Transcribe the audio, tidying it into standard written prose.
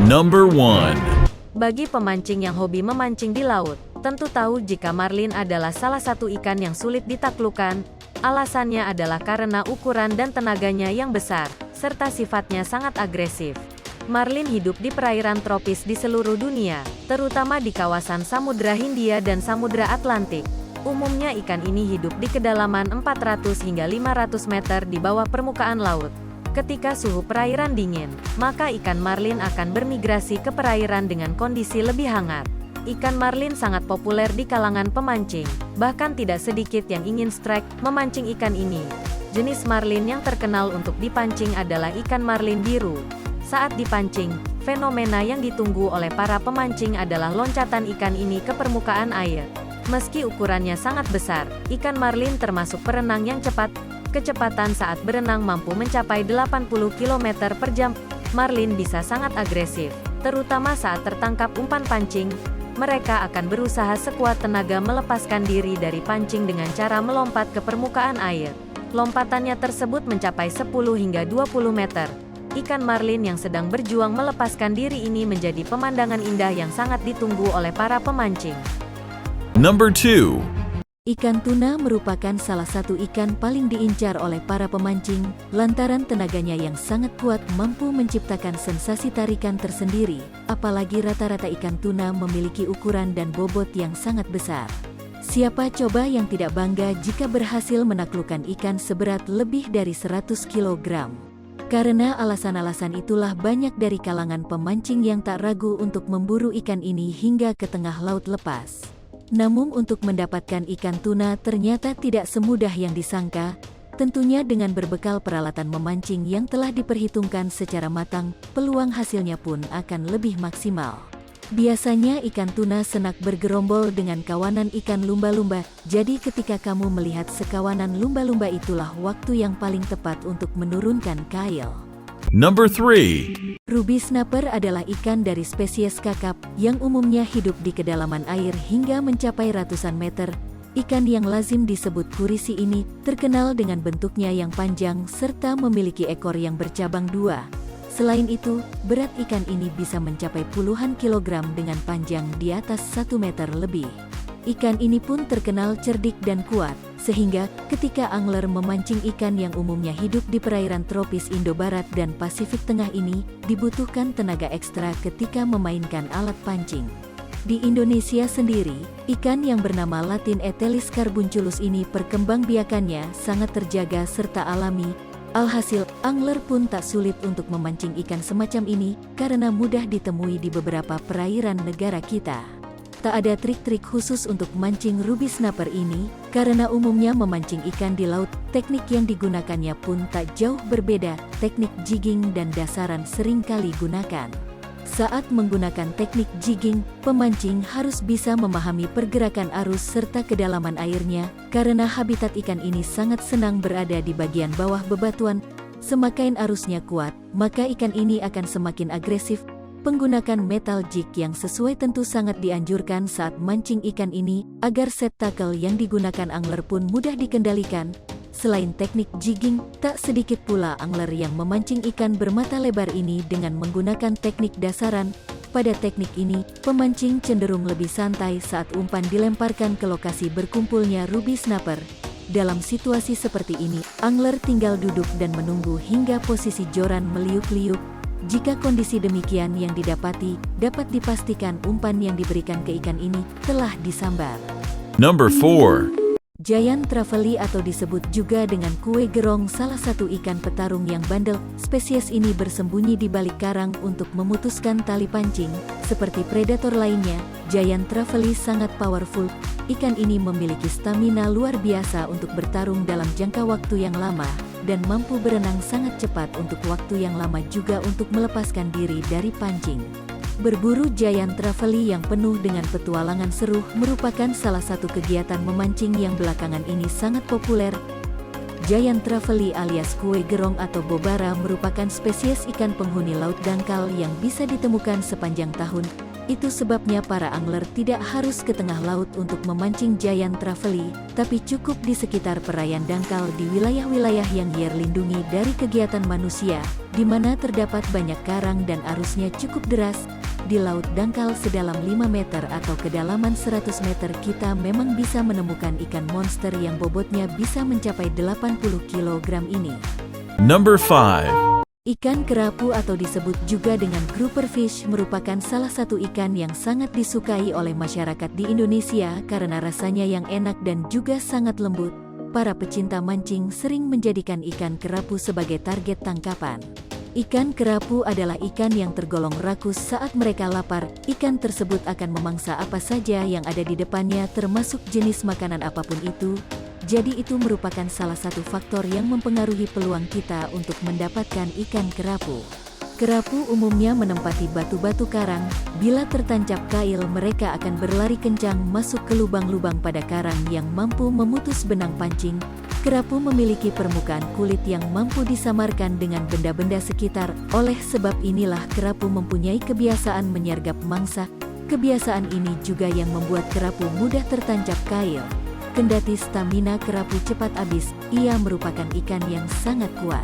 Number 1. Bagi pemancing yang hobi memancing di laut, tentu tahu jika marlin adalah salah satu ikan yang sulit ditaklukkan. Alasannya adalah karena ukuran dan tenaganya yang besar, serta sifatnya sangat agresif. Marlin hidup di perairan tropis di seluruh dunia, terutama di kawasan Samudra Hindia dan Samudra Atlantik. Umumnya ikan ini hidup di kedalaman 400 hingga 500 meter di bawah permukaan laut. Ketika suhu perairan dingin, maka ikan marlin akan bermigrasi ke perairan dengan kondisi lebih hangat. Ikan marlin sangat populer di kalangan pemancing, bahkan tidak sedikit yang ingin strike memancing ikan ini. Jenis marlin yang terkenal untuk dipancing adalah ikan marlin biru. Saat dipancing, fenomena yang ditunggu oleh para pemancing adalah loncatan ikan ini ke permukaan air. Meski ukurannya sangat besar, ikan marlin termasuk perenang yang cepat. Kecepatan saat berenang mampu mencapai 80 km per jam. Marlin bisa sangat agresif, terutama saat tertangkap umpan pancing. Mereka akan berusaha sekuat tenaga melepaskan diri dari pancing dengan cara melompat ke permukaan air. Lompatannya tersebut mencapai 10 hingga 20 meter. Ikan marlin yang sedang berjuang melepaskan diri ini menjadi pemandangan indah yang sangat ditunggu oleh para pemancing. Number 2. Ikan tuna merupakan salah satu ikan paling diincar oleh para pemancing, lantaran tenaganya yang sangat kuat mampu menciptakan sensasi tarikan tersendiri, apalagi rata-rata ikan tuna memiliki ukuran dan bobot yang sangat besar. Siapa coba yang tidak bangga jika berhasil menaklukkan ikan seberat lebih dari 100 kg? Karena alasan-alasan itulah banyak dari kalangan pemancing yang tak ragu untuk memburu ikan ini hingga ke tengah laut lepas. Namun untuk mendapatkan ikan tuna ternyata tidak semudah yang disangka. Tentunya dengan berbekal peralatan memancing yang telah diperhitungkan secara matang, peluang hasilnya pun akan lebih maksimal. Biasanya ikan tuna senak bergerombol dengan kawanan ikan lumba-lumba, jadi ketika kamu melihat sekawanan lumba-lumba itulah waktu yang paling tepat untuk menurunkan kail. Number 3. Ruby snapper adalah ikan dari spesies kakap yang umumnya hidup di kedalaman air hingga mencapai ratusan meter. Ikan yang lazim disebut kurisi ini terkenal dengan bentuknya yang panjang serta memiliki ekor yang bercabang dua. Selain itu, berat ikan ini bisa mencapai puluhan kilogram dengan panjang di atas 1 meter lebih. Ikan ini pun terkenal cerdik dan kuat, sehingga ketika angler memancing ikan yang umumnya hidup di perairan tropis Indo-Barat dan Pasifik Tengah ini, dibutuhkan tenaga ekstra ketika memainkan alat pancing. Di Indonesia sendiri, ikan yang bernama Latin Etelis carbunculus ini perkembangbiakannya sangat terjaga serta alami. Alhasil, angler pun tak sulit untuk memancing ikan semacam ini karena mudah ditemui di beberapa perairan negara kita. Tak ada trik-trik khusus untuk mancing ruby snapper ini, karena umumnya memancing ikan di laut, teknik yang digunakannya pun tak jauh berbeda, teknik jigging dan dasaran seringkali gunakan. Saat menggunakan teknik jigging, pemancing harus bisa memahami pergerakan arus serta kedalaman airnya, karena habitat ikan ini sangat senang berada di bagian bawah bebatuan. Semakin arusnya kuat, maka ikan ini akan semakin agresif. Penggunaan metal jig yang sesuai tentu sangat dianjurkan saat mancing ikan ini, agar set tackle yang digunakan angler pun mudah dikendalikan. Selain teknik jigging, tak sedikit pula angler yang memancing ikan bermata lebar ini dengan menggunakan teknik dasaran. Pada teknik ini, pemancing cenderung lebih santai saat umpan dilemparkan ke lokasi berkumpulnya ruby snapper. Dalam situasi seperti ini, angler tinggal duduk dan menunggu hingga posisi joran meliuk-liuk. Jika kondisi demikian yang didapati, dapat dipastikan umpan yang diberikan ke ikan ini telah disambar. Number 4. Giant trevally atau disebut juga dengan kue gerong salah satu ikan petarung yang bandel. Spesies ini bersembunyi di balik karang untuk memutuskan tali pancing. Seperti predator lainnya, Giant trevally sangat powerful. Ikan ini memiliki stamina luar biasa untuk bertarung dalam jangka waktu yang lama, dan mampu berenang sangat cepat untuk waktu yang lama juga untuk melepaskan diri dari pancing. Berburu Giant trevally yang penuh dengan petualangan seru merupakan salah satu kegiatan memancing yang belakangan ini sangat populer. Giant trevally alias kue gerong atau bobara merupakan spesies ikan penghuni laut dangkal yang bisa ditemukan sepanjang tahun. Itu sebabnya para angler tidak harus ke tengah laut untuk memancing giant trevally, tapi cukup di sekitar perairan dangkal di wilayah-wilayah yang IAR lindungi dari kegiatan manusia, di mana terdapat banyak karang dan arusnya cukup deras. Di laut dangkal sedalam 5 meter atau kedalaman 100 meter kita memang bisa menemukan ikan monster yang bobotnya bisa mencapai 80 kg ini. Number 5. Ikan kerapu atau disebut juga dengan grouper fish merupakan salah satu ikan yang sangat disukai oleh masyarakat di Indonesia karena rasanya yang enak dan juga sangat lembut. Para pecinta mancing sering menjadikan ikan kerapu sebagai target tangkapan. Ikan kerapu adalah ikan yang tergolong rakus saat mereka lapar. Ikan tersebut akan memangsa apa saja yang ada di depannya termasuk jenis makanan apapun itu. Jadi itu merupakan salah satu faktor yang mempengaruhi peluang kita untuk mendapatkan ikan kerapu. Kerapu umumnya menempati batu-batu karang. Bila tertancap kail, mereka akan berlari kencang masuk ke lubang-lubang pada karang yang mampu memutus benang pancing. Kerapu memiliki permukaan kulit yang mampu disamarkan dengan benda-benda sekitar. Oleh sebab inilah kerapu mempunyai kebiasaan menyergap mangsa. Kebiasaan ini juga yang membuat kerapu mudah tertancap kail. Kendati stamina kerapu cepat habis, ia merupakan ikan yang sangat kuat.